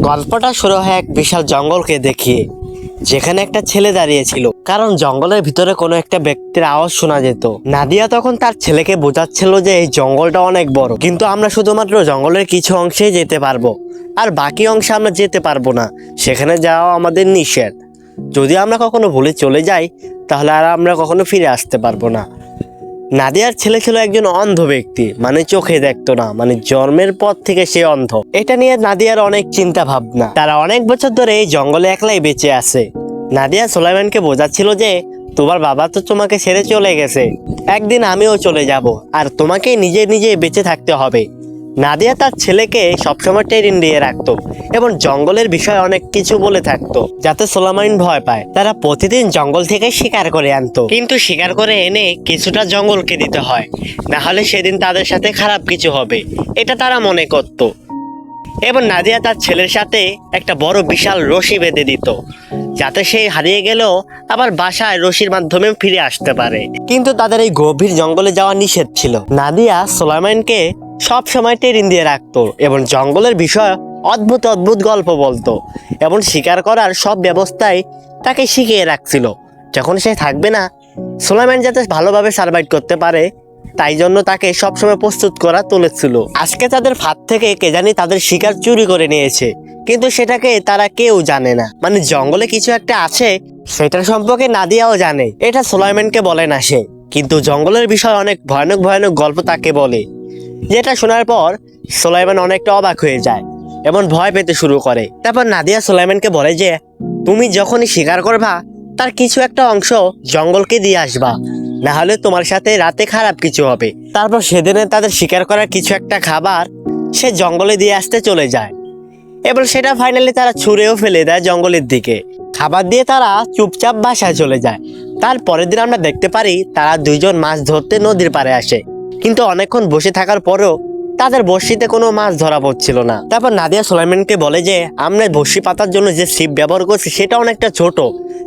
গল্পটা শুরু হয় এক বিশাল জঙ্গলকে দেখিয়ে, যেখানে একটা ছেলে দাঁড়িয়েছিল, কারণ জঙ্গলের ভিতরে কোনো একটা ব্যক্তির আওয়াজ শোনা যেত। নাদিয়া তখন তার ছেলেকে বোঝাচ্ছিল যে এই জঙ্গলটা অনেক বড়, কিন্তু আমরা শুধুমাত্র জঙ্গলের কিছু অংশেই যেতে পারবো, আর বাকি অংশে আমরা যেতে পারবো না। সেখানে যাওয়া আমাদের নিষেধ। যদি আমরা কখনো ভুলে চলে যাই, তাহলে আর আমরা কখনো ফিরে আসতে পারবো না। নাদিয়ার ছেলে ছিল একজন অন্ধ ব্যক্তি, মানে চোখে দেখতো না, মানে জন্মের পর থেকে সে অন্ধ। এটা নিয়ে নাদিয়ার অনেক চিন্তা ভাবনা। তারা অনেক বছর ধরে এই জঙ্গলে একলাই বেঁচে আছে। নাদিয়া সুলাইমানকে বোঝাচ্ছিল যে তোমার বাবা তো তোমাকে ছেড়ে চলে গেছে, একদিন আমিও চলে যাব, আর তোমাকে নিজে নিজে বেঁচে থাকতে হবে। নাদিয়া তার ছেলেকে সবসময় ট্রেনিং দিয়ে রাখতো এবং জঙ্গলের বিষয়ে অনেক কিছু বলে থাকতো, যাতে সুলাইমান ভয় পায়। তারা প্রতিদিন জঙ্গল থেকে শিকার করে আনতো, কিন্তু শিকার করে এনে কিছুটা জঙ্গলকে দিতে হয়, না হলে সেদিন তাদের সাথে খারাপ কিছু হবে, এটা তারা মনে করত। এবং নাদিয়া তার ছেলের সাথে একটা বড় বিশাল রশি বেঁধে দিত, যাতে সে হারিয়ে গেলেও আবার বাসায় রশির মাধ্যমে ফিরে আসতে পারে। কিন্তু তাদের এই গভীর জঙ্গলে যাওয়া নিষেধ ছিল। নাদিয়া সুলাইমানকে সব সময় ট্রেনিং দিয়ে রাখতো এবং জঙ্গলের বিষয়ে অদ্ভুত অদ্ভুত গল্প বলতো, এবং শিকার করার সব ব্যবস্থাই তাকে শিখিয়ে রাখছিল। যখন সে থাকবে না, সুলাইমান যাতে ভালোভাবে সার্ভাইভ করতে পারে, তাই জন্য তাকে সবসময় প্রস্তুত করা তুলেছিল। আজকে তাদের ফাঁদ থেকে কে জানি তাদের শিকার চুরি করে নিয়েছে, কিন্তু সেটাকে তারা কেউ জানে না। মানে জঙ্গলে কিছু একটা আছে, সেটার সম্পর্কে নাদিয়াও জানে, এটা সুলাইমানকে বলে না সে। কিন্তু জঙ্গলের বিষয়ে অনেক ভয়ানক ভয়ানক গল্প তাকে বলে, যেটা শোনার পর সুলাইমান অনেকটা অবাক হয়ে যায় এবং ভয় পেতে শুরু করে। তারপর নাদিয়া সুলাইমানকে বলে যে তুমি যখনই শিকার করবা, তার কিছু একটা অংশ জঙ্গলকে দিয়ে আসবা, না হলে তোমার সাথে রাতে খারাপ কিছু হবে। তারপর সেদিনে তাদের শিকার করার কিছু একটা খাবার সে জঙ্গলে দিয়ে আসতে চলে যায়, এবং সেটা ফাইনালি তারা ছুঁড়েও ফেলে দেয় জঙ্গলের দিকে। খাবার দিয়ে তারা চুপচাপ বাসায় চলে যায়। তার পরের দিন আমরা দেখতে পারি তারা দুইজন মাছ ধরতে নদীর পাড়ে আসে, কিন্তু অনেকক্ষণ বসে থাকার পরেও তাদের বড়শিতে কোনো মাছ ধরা পড়ছিল না। তারপর নাদিয়া সুলাইমানকে বলে যে আমরা বড়শি পাতার জন্য যে ছিপ ব্যবহার করছি সেটা অনেকটা ছোট,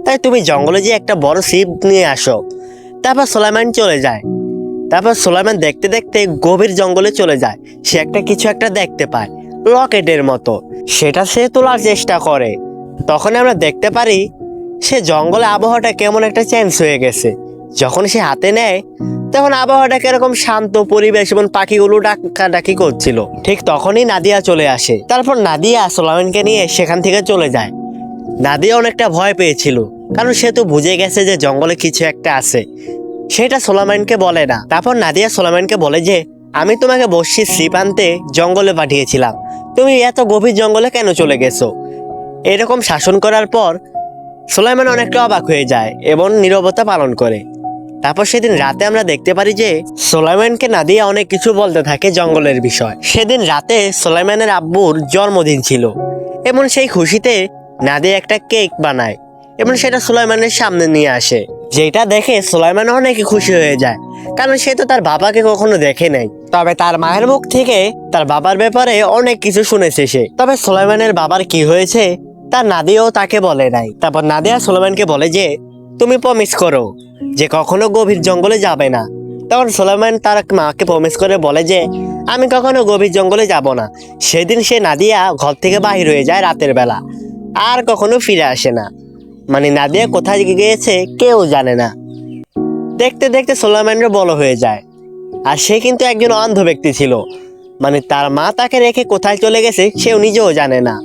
তাই তুমি জঙ্গলে যে একটা বড় ছিপ নিয়ে আসো। তারপর সুলাইমান চলে যায়। তারপর সুলাইমান দেখতে দেখতে গভীর জঙ্গলে চলে যায়। সে একটা কিছু একটা দেখতে পায়, রকেটের মতো। সেটা সে তোলার চেষ্টা করে। তখন আমরা দেখতে পারি সে জঙ্গলে আবহাওয়াটা কেমন একটা চেঞ্জ হয়ে গেছে। যখন সে হাতে নেয়, তখন আবহাওয়াটা কিরকম শান্ত পরিবেশ এবং পাখিগুলো ডাকাডাকি করছিল। ঠিক তখনই নাদিয়া চলে আসে। তারপর নাদিয়া সুলাইমানকে নিয়ে সেখান থেকে চলে যায়। নাদিয়া অনেকটা ভয় পেয়েছিল, কারণ সে তো বুঝে গেছে যে জঙ্গলে কিছু একটা আছে, সেটা সুলাইমানকে বলে না। তারপর নাদিয়া সুলাইমানকে বলে যে আমি তোমাকে বড়শির ছিপ আনতে জঙ্গলে পাঠিয়েছিলাম, তুমি এত গভীর জঙ্গলে কেন চলে গেছো? এরকম শাসন করার পর সুলাইমান অনেকটা অবাক হয়ে যায় এবং নীরবতা পালন করে। তারপর সেদিন রাতে আমরা দেখতে পারি যে সুলাইমানকে নাদিয়া অনেক কিছু বলতে থাকে জঙ্গলের বিষয়। সেদিন রাতে সুলাইমানের আব্বুর জন্মদিন ছিল, এবং সেই খুশিতে নাদিয়া একটা কেক বানায় এবং সেটা সুলাইমানের সামনে নিয়ে আসে। যেটা দেখে সুলাইমান অনেক খুশি হয়ে যায়, কারণ সে তো তার বাবাকে কখনো দেখে নাই। তবে তার মায়ের মুখ থেকে তার বাবার ব্যাপারে অনেক কিছু শুনেছে সে। তবে সুলাইমানের বাবার কি হয়েছে তা নাদিয়াও তাকে বলে নাই। তারপর নাদিয়া সুলাইমানকে বলে যে তুমি প্রমিস করো যে কখনো গভীর জঙ্গলে যাবে না। তখন সুলাইমান তার মাকে প্রমিস করে বলে যে আমি কখনো গভীর জঙ্গলে যাব না। সেদিন সে নাদিয়া ঘর থেকে বাহির হয়ে যায় রাতের বেলা, আর কখনো ফিরে আসে না। মানে নাদিয়া কোথায় গিয়েছে কেউ জানে না। দেখতে দেখতে সুলাইমানও বড় হয়ে যায়, আর সে কিন্তু একজন অন্ধ ব্যক্তি ছিল। মানে তার মা তাকে রেখে কোথায় চলে গেছে সেও নিজেও জানে না,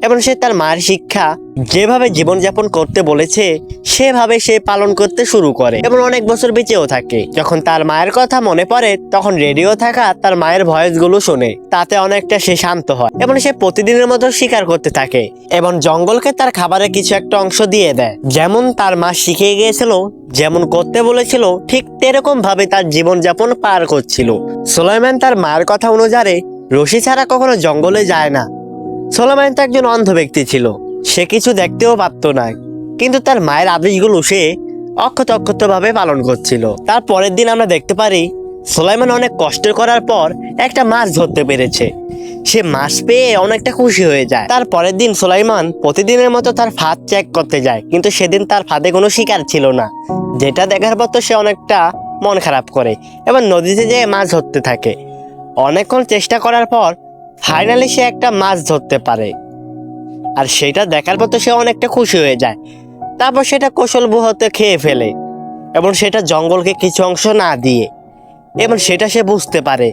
এবং সে তার মায়ের শিক্ষা যেভাবে জীবনযাপন করতে বলেছে সেভাবে সে পালন করতে শুরু করে, এবং অনেক বছর বেঁচেও থাকে। যখন তার মায়ের কথা মনে পড়ে, তখন রেডিও থাকা তার মায়ের ভয়েসগুলো শোনে, তাতে অনেকটা সে শান্ত হয়, এবং সে প্রতিদিনের মতো শিকার করতে থাকে এবং জঙ্গলকে তার খাবারের কিছু একটা অংশ দিয়ে দেয়। যেমন তার মা শিখিয়ে গিয়েছিল, যেমন করতে বলেছিল, ঠিক তেরকম ভাবে তার জীবনযাপন পার করছিল। সুলাইমান তার মায়ের কথা অনুযায়ী রশি ছাড়া কখনো জঙ্গলে যায় না। সুলাইমান তো একজন অন্ধ ব্যক্তি ছিল, সে কিছু দেখতেও পারতো না, কিন্তু তার মায়ের আদেশগুলো সে অক্ষত ভাবে পালন করছিল। তার পরের দিন আমরা দেখতে পারি সুলাইমান অনেক কষ্ট করার পর একটা মাছ ধরতে পেরেছে। সে মাছ পেয়ে অনেকটা খুশি হয়ে যায়। তার পরের দিন সুলাইমান প্রতিদিনের মতো তার ফাঁদ চেক করতে যায়, কিন্তু সেদিন তার ফাঁদে কোনো শিকার ছিল না। যেটা দেখার পর তো সে অনেকটা মন খারাপ করে এবং নদীতে যেয়ে মাছ ধরতে থাকে। অনেকক্ষণ চেষ্টা করার পর ফাইনালি সে একটা মাছ ধরতে পারে। আর সেটা দেখার পর তো সে অনেকটা খুশি হয়ে যায়। তারপর সেটা কৌশলবুহতে খেয়ে ফেলে এবং সেটা জঙ্গলকে কিছু অংশ না দিয়ে, এবং সেটা সে বুঝতে পারে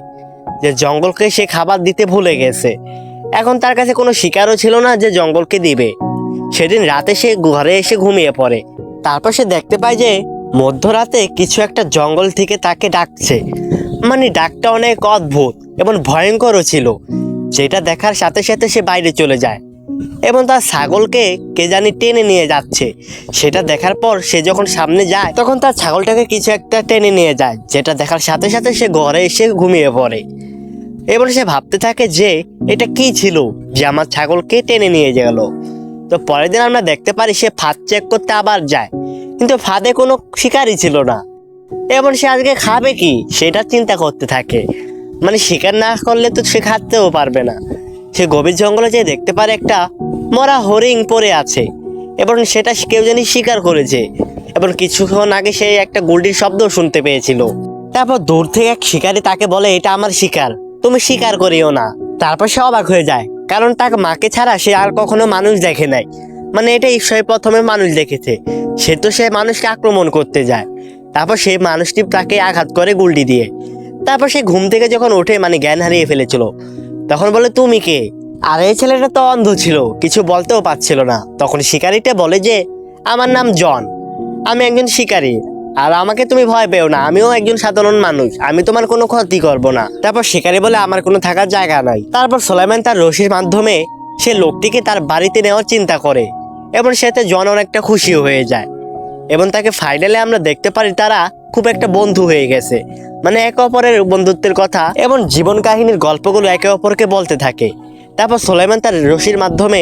যে জঙ্গলকে সে খাবার দিতে ভুলে গেছে। এখন তার কাছে কোনো শিকারও ছিল না যে জঙ্গলকে দিবে। সেদিন রাতে সে ঘরে এসে ঘুমিয়ে পড়ে। তারপর সে দেখতে পায় যে মধ্যরাতে কিছু একটা জঙ্গল থেকে তাকে ডাকছে। মানে ডাকটা অনেক অদ্ভুত এবং ভয়ঙ্করও ছিল, যেটা দেখার সাথে সাথে সে বাইরে চলে যায় এবং তার ছাগলকে কে জানি টেনে নিয়ে যাচ্ছে। সেটা দেখার পর সে যখন সামনে যায় তখন তার ছাগলটাকে কিছু একটা টেনে নিয়ে যায়, যেটা দেখার সাথে সাথে সে ঘরে এসে ঘুমিয়ে পড়ে এবং সে ভাবতে থাকে যে এটা কি ছিল যে আমার ছাগলকে টেনে নিয়ে গেল। তো পরের দিন আমরা দেখতে পারি সে ফাঁদ চেক করতে আবার যায়, কিন্তু ফাঁদে কোনো শিকারই ছিল না এবং সে আজকে খাবে কি সেটা চিন্তা করতে থাকে। মানে শিকার না করলে তো সে খাতেও পারবে না। সে গভীর জঙ্গলে যেয়ে দেখতে পারে একটা মরা হরিণ পড়ে আছে এবং সেটা কেউ জানি শিকার করেছে এবং কিছুক্ষণ আগে সে একটা গুলটির শব্দ শুনতে পেয়েছিল। তারপর দূর থেকে এক শিকারী তাকে বলে, এটা আমার শিকার, তুমি শিকার করিও না। তারপর সে অবাক হয়ে যায়, কারণ তার মাকে ছাড়া সে আর কখনো মানুষ দেখে নাই। মানে এটা ঈশ্বর প্রথমে মানুষ দেখেছে। সে মানুষকে আক্রমণ করতে যায়। তারপর সেই মানুষটি তাকে আঘাত করে গুলটি দিয়ে। তারপর সে ঘুম থেকে যখন ওঠে, মানে জ্ঞান হারিয়ে ফেলেছিল, তখন বলে তুমি কে? আর এই ছেলেটা তো অন্ধ ছিল, কিছু বলতেও পারছিল না। তখন শিকারীটা বলে যে আমার নাম জন, আমি একজন শিকারী, আর আমাকে তুমি ভয় পেও না, আমিও একজন সাধারণ মানুষ, আমি তোমার কোনো ক্ষতি করব না। তারপর শিকারী বলে আমার কোনো থাকার জায়গা নাই। তারপর সুলাইমান তার রশির মাধ্যমে সে লোকটিকে তার বাড়িতে নেওয়ার চিন্তা করে এবং সেতে জন অনেকটা খুশিও হয়ে যায় এবং তাকে ফাইনালে আমরা দেখতে পারি তারা খুব একটা বন্ধু হয়ে গেছে। মানে একে অপরের বন্ধুত্বের কথা এবং জীবন কাহিনীর গল্পগুলো একে অপরকে বলতে থাকে। তারপর সুলাইমান তার রশির মাধ্যমে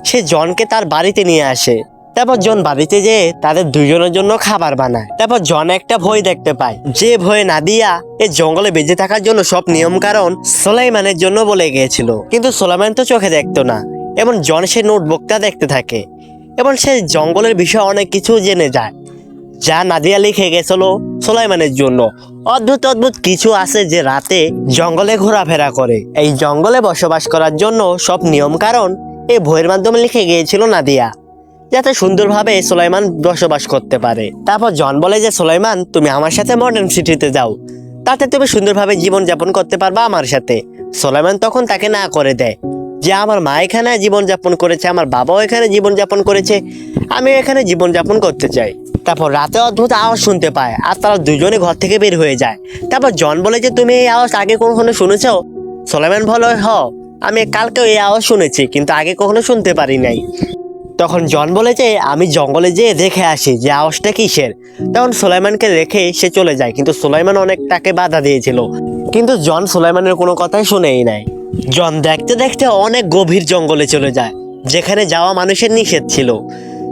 সে জনকে তার বাড়িতে নিয়ে আসে। তারপর জন বাড়িতে যেয়ে তাদের দুইজনের জন্য খাবার বানায়। তারপর জন একটা ভয় দেখতে পায়, যে ভয়ে নাদিয়া এই জঙ্গলে বেঁচে থাকার জন্য সব নিয়ম কারণ সুলাইমানের জন্য বলে গিয়েছিল, কিন্তু সুলাইমান তো চোখে দেখতো না এবং জন সে নোটবুকটা দেখতে থাকে এবং সে জঙ্গলের বিষয়ে অনেক কিছু জেনে যায়, যা নাদিয়া লিখে গেছিল সুলাইমানের জন্য। অদ্ভুত অদ্ভুত কিছু আছে যে রাতে জঙ্গলে ঘোরাফেরা করে। এই জঙ্গলে বসবাস করার জন্য সব নিয়ম কারণ এই বইয়ের মাধ্যমে লিখে গিয়েছিল নাদিয়া, যাতে সুন্দরভাবে সুলাইমান বসবাস করতে পারে। তারপর জন বলে যে সুলাইমান তুমি আমার সাথে মডার্ন সিটিতে যাও, তাতে তুমি সুন্দরভাবে জীবনযাপন করতে পারবা আমার সাথে। সুলাইমান তখন তাকে না করে দেয় যে আমার মা এখানে জীবনযাপন করেছে, আমার বাবাও এখানে জীবনযাপন করেছে, আমিও এখানে জীবনযাপন করতে চাই। তারপর রাতে অদ্ভুত আওয়াজ শুনতে পায় আর তারা দুজনে ঘর থেকে বের হয়ে যায়। তারপর জন বলে যে তুমি এই আওয়াজ আগে কখনো শুনেছ? সুলাইমান বলে আমি কালকেও এই আওয়াজ শুনেছি, কিন্তু আগে কখনো শুনতে পারি নাই। তখন জন বলে যে আমি জঙ্গলে যেয়ে দেখে আসি যে আওয়াজটা কিসের। তখন সুলাইমানকে রেখে সে চলে যায়, কিন্তু সুলাইমান অনেক তাকে বাধা দিয়েছিল, কিন্তু জন সুলাইমানের কোনো কথাই শুনেই নাই। জন দেখতে দেখতে অনেক গভীর জঙ্গলে চলে যায়, যেখানে যাওয়া মানুষের নিষেধ ছিল।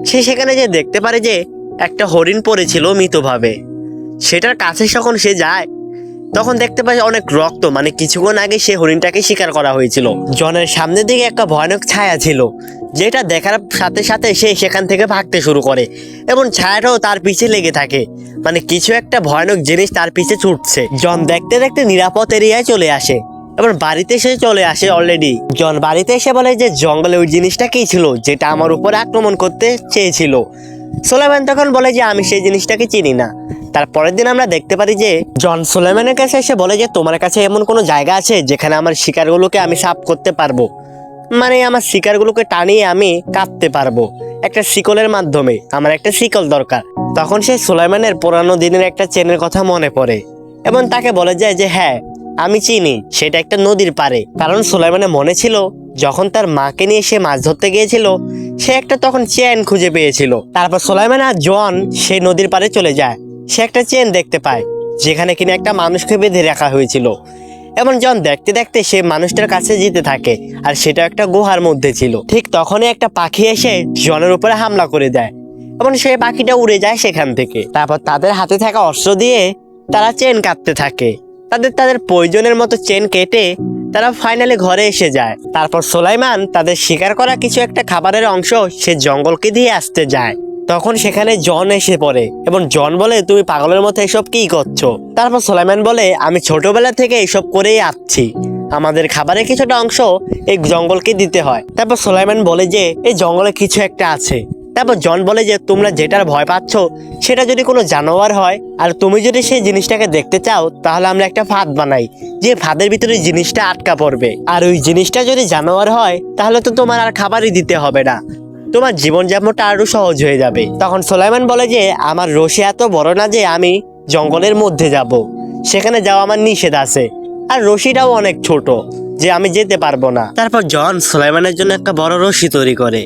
সে সেখানে যে দেখতে পারে যে একটা হরিণ পড়েছিল মৃতভাবে। সেটার কাছে যখন সে যায় তখন দেখতে পায় অনেক রক্ত, মানে কিছুক্ষণ আগে সে হরিণটাকে শিকার করা হয়েছিল। জনের সামনের দিকে একটা ভয়ানক ছায়া ছিল, যেটা দেখার সাথে সাথে সে সেখান থেকে ভাগতে শুরু করে এবং ছায়াটাও তার পিছে লেগে থাকে, মানে কিছু একটা ভয়ানক জিনিস তার পিছে ছুটছে। জন দেখতে দেখতে নিরাপদ এরিয়ায় চলে আসে এবং বাড়িতে সে চলে আসে অলরেডি। জন বাড়িতে এসে বলে যে জঙ্গলে ওই জিনিসটা কি ছিল যেটা আমার উপরে আক্রমণ করতে চেয়েছিল। সুলাইমান তখন বলে যে আমি সেই জিনিসটাকে চিনি না। তারপরের দিন আমরা দেখতে পারি যে জন সুলাইমানের কাছে এসে বলে যে তোমার কাছে এমন কোনো জায়গা আছে যেখানে আমার শিকারগুলোকে আমি সাফ করতে পারবো, মানে আমার শিকারগুলোকে টানিয়ে আমি কাটতে পারবো একটা শিকলের মাধ্যমে, আমার একটা শিকল দরকার। তখন সে সুলাইমানের পুরানো দিনের একটা চেনের কথা মনে পড়ে এবং তাকে বলে যায় যে হ্যাঁ আমি চিনি, সেটা একটা নদীর পাড়ে। কারণ সুলাইমানের মনে ছিল যখন তার মাকে নিয়ে সে মাছ ধরতে গিয়েছিল সে একটা তখন চেন খুঁজে পেয়েছিল। তারপর সুলাইমান আর জন সেই নদীর পাড়ে চলে যায়। সে একটা চেন দেখতে পায় যেখানে কিনা একটা মানুষকে বেঁধে রাখা হয়েছিল এবং জন দেখতে দেখতে সে মানুষটার কাছে যেতে থাকে, আর সেটা একটা গুহার মধ্যে ছিল। ঠিক তখনই একটা পাখি এসে জনের উপরে হামলা করে দেয় এবং সেই পাখিটা উড়ে যায় সেখান থেকে। তারপর তাদের হাতে থাকা অস্ত্র দিয়ে তারা চেন কাটতে থাকে। তাদের প্রয়োজনের মতো চেন কেটে তারা ফাইনালি ঘরে এসে যায়। তারপর সুলাইমান তাদের শিকার করা কিছু একটা খাবারের অংশ সে জঙ্গলকে দিয়ে আসতে যায়। তখন সেখানে জন এসে পড়ে এবং জন বলে তুমি পাগলের মতো এসব কি করছো? তারপর সুলাইমান বলে আমি ছোটবেলা থেকে এসব করেই আসছি, আমাদের খাবারের কিছুটা অংশ এই জঙ্গলকে দিতে হয়। তারপর সুলাইমান বলে যে এই জঙ্গলে কিছু একটা আছে। তারপর জন বলে যে তোমরা যেটার ভয় পাচ্ছ সেটা যদি কোনো জানোয়ার হয় আর তুমি যদি সেই জিনিসটাকে দেখতে চাও তাহলে আমরা একটা ফাঁদ বানাই, যে ফাঁদের ভিতরে জিনিসটা আটকা পড়বে। আর ওই জিনিসটা যদি জানোয়ার হয় তাহলে তো তোমার আর খাবারই দিতে হবে না, তোমার জীবনযাপনটা আরো সহজ হয়ে যাবে। তখন সুলাইমান বলে যে আমার রশি এত বড় না যে আমি জঙ্গলের মধ্যে যাব, সেখানে যাওয়া আমার নিষেধ আছে, আর রশিটাও অনেক ছোট যে আমি যেতে পারবো না। তারপর জন সুলাইমানের জন্য একটা বড় রশি তৈরি করে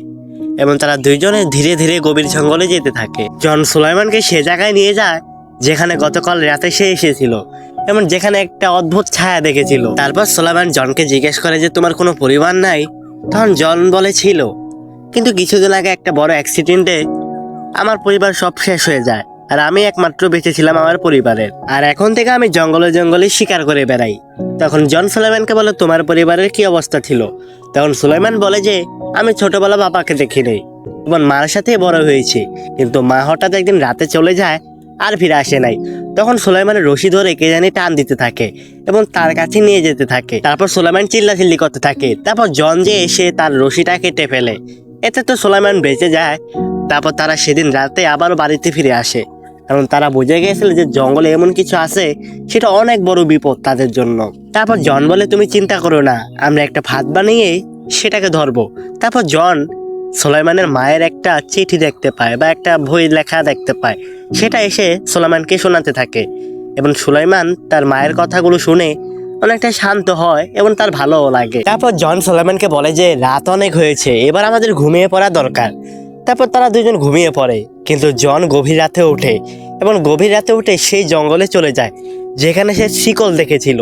এবং তারা দুইজনে ধীরে ধীরে গভীর জঙ্গলে যেতে থাকে। জন সুলাইমানকে সে জায়গায় নিয়ে যায় যেখানে গতকাল রাতে সে এসেছিল এবং যেখানে একটা অদ্ভুত ছায়া দেখেছিল। তারপর সুলাইমান জনকে জিজ্ঞেস করে যে তোমার কোনো পরিবার নাই? তখন জন বলে ছিল, কিন্তু কিছুদিন আগে একটা বড় অ্যাক্সিডেন্টে আমার পরিবার সব শেষ হয়ে যায় আর আমি একমাত্র বেঁচে ছিলাম আমার পরিবারের, আর এখন থেকে আমি জঙ্গলে জঙ্গলে শিকার করে বেড়াই। তখন জন সুলাইমানকে বলে তোমার পরিবারের কি অবস্থা ছিল? তখন সুলাইমান বলে যে আমি ছোটবেলা বাবাকে দেখি নেই এবং মার সাথে বড় হয়েছি, কিন্তু মা হঠাৎ একদিন রাতে চলে যায় আর ফিরে আসে নাই। তখন সুলাইমানের রশি ধরে কে জানি টান দিতে থাকে এবং তার কাছে নিয়ে যেতে থাকে। তারপর সুলাইমান চিল্লাচিল্লি করতে থাকে। তারপর জন যে এসে তার রশিটা কেটে ফেলে, এতে তো সুলাইমান বেঁচে যায়। তারপর তারা সেদিন রাতে আবারও বাড়িতে ফিরে আসে, কারণ তারা বুঝে গিয়েছিল যে জঙ্গলে এমন কিছু আছে সেটা অনেক বড় বিপদ তাদের জন্য। তারপর জন বলে তুমি চিন্তা করো না, আমরা একটা ফাঁদ বানিয়ে সেটাকে ধরবো। তারপর জন সুলাইমানের মায়ের একটা চিঠি দেখতে পায় বা একটা বই লেখা দেখতে পায়, সেটা এসে সুলাইমানকে শোনাতে থাকে এবং সুলাইমান তার মায়ের কথাগুলো শুনে অনেকটা শান্ত হয় এবং তার ভালোও লাগে। তারপর জন সুলাইমানকে বলে যে রাত অনেক হয়েছে, এবার আমাদের ঘুমিয়ে পড়া দরকার। তারপর তারা দুজন ঘুমিয়ে পড়ে, কিন্তু জন গভীর রাতে ওঠে এবং গভীর রাতে উঠে সেই জঙ্গলে চলে যায় যেখানে সে শিকল দেখেছিল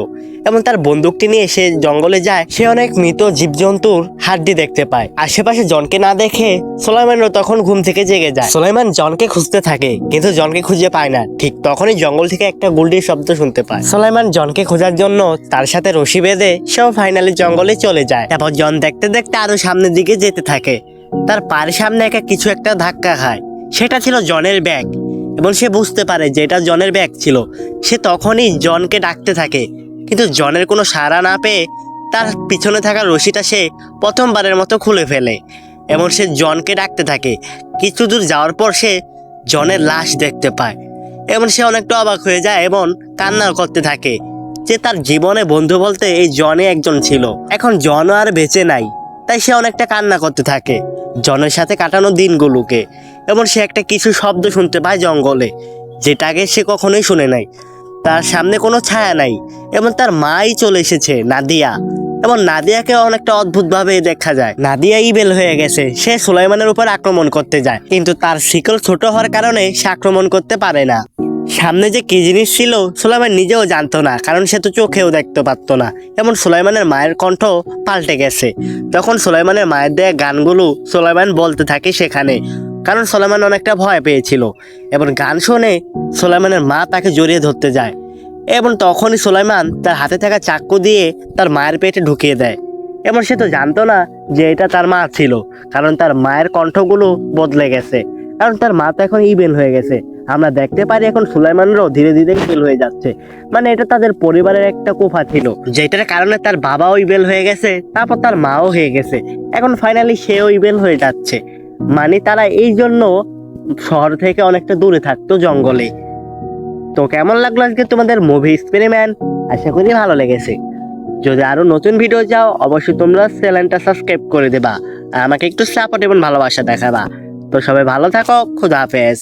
এবং তার বন্দুকটি নিয়ে সে জঙ্গলে যায়। সে অনেক মৃত জীবজন্তুর হাড্ডি দেখতে পায়। আশেপাশে জনকে না দেখে সুলাইমানও তখন ঘুম থেকে জেগে যায়। সুলাইমান জনকে খুঁজতে থাকে কিন্তু জনকে খুঁজে পায় না। ঠিক তখনই জঙ্গল থেকে একটা গুলডির শব্দ শুনতে পায়। সুলাইমান জনকে খোঁজার জন্য তার সাথে রশি বেঁধে সেও ফাইনালি জঙ্গলে চলে যায়। তারপর জন দেখতে দেখতে আরো সামনের দিকে যেতে থাকে। তার পায়ের সামনে কিছু একটা ধাক্কা খায়, সেটা ছিল জনের ব্যাগ এবং সে বুঝতে পারে যে এটা জনের ব্যাগ ছিল। সে তখনই জনকে ডাকতে থাকে, কিন্তু জনের কোনো সাড়া না পেয়ে তার পিছনে থাকা রশিটা সে প্রথমবারের মতো খুলে ফেলে এবং সে জনকে ডাকতে থাকে। কিছু দূর যাওয়ার পর সে জনের লাশ দেখতে পায় এবং সে অনেকটা অবাক হয়ে যায় এবং কান্না করতে থাকে যে তার জীবনে বন্ধু বলতে এই জনে একজন ছিল, এখন জনও আর বেঁচে নাই। তাই সে অনেকটা কান্না করতে থাকে জনের সাথে কাটানো দিনগুলোকে এবং সে একটা কিছু শব্দ শুনতে পায় জঙ্গলে, যেটাকে সে কখনোই শুনে নাই। তার সামনে কোনো ছায়া নাই এবং তার মাই চলে এসেছে, নাদিয়া, এবং নাদিয়াকে অনেকটা অদ্ভুতভাবে দেখা যায়। নাদিয়া ইবেল হয়ে গেছে, সে সুলাইমানের উপর আক্রমণ করতে যায়, কিন্তু তার শিকল ছোট হওয়ার কারণে সে আক্রমণ করতে পারে না। সামনে যে কি জিনিস ছিল সুলাইমান নিজেও জানতো না, কারণ সে তো চোখেও দেখতে পারতো না। এমন সুলাইমানের মায়ের কণ্ঠ পাল্টে গেছে। তখন সুলাইমানের মায়ের দেয়া গানগুলো সুলাইমান বলতে থাকে সেখানে, কারণ সুলাইমান অনেকটা ভয় পেয়েছিল এবং গান শুনে সুলাইমানের মা তাকে জড়িয়ে ধরতে যায় এবং তখনই সুলাইমান তার হাতে থাকা চাকু দিয়ে তার মায়ের পেটে ঢুকিয়ে দেয় এবং সে তো জানতো না যে এটা তার মা ছিল, কারণ তার মায়ের কণ্ঠগুলো বদলে গেছে, কারণ তার মা তো এখন ইবেল হয়ে গেছে। আমরা দেখতে পারি এখন সুলাইমানরাও ধীরে ধীরে ইবেল হয়ে যাচ্ছে, মানে এটা তাদের পরিবারের একটা কুফা ছিল, যেটার কারণে তার বাবাও ইবেল হয়ে গেছে, তারপর তার মাও হয়ে গেছে, এখন ফাইনালি সেও ইবেল হয়ে যাচ্ছে। মানে তারা এই জন্য শহর থেকে অনেকটা দূরে থাকতো, জঙ্গলে। তো কেমন লাগলো আজকে তোমাদের মুভি এক্সপেরিমেন্ট? আশা করি ভালো লেগেছে। যদি আরো নতুন ভিডিও চাও অবশ্যই তোমরা চ্যানেলটা সাবস্ক্রাইব করে দেবা আর আমাকে একটু সাপোর্ট এবং ভালোবাসা দেখাবা। তো সবাই ভালো থাকো, খুদা হাফেজ।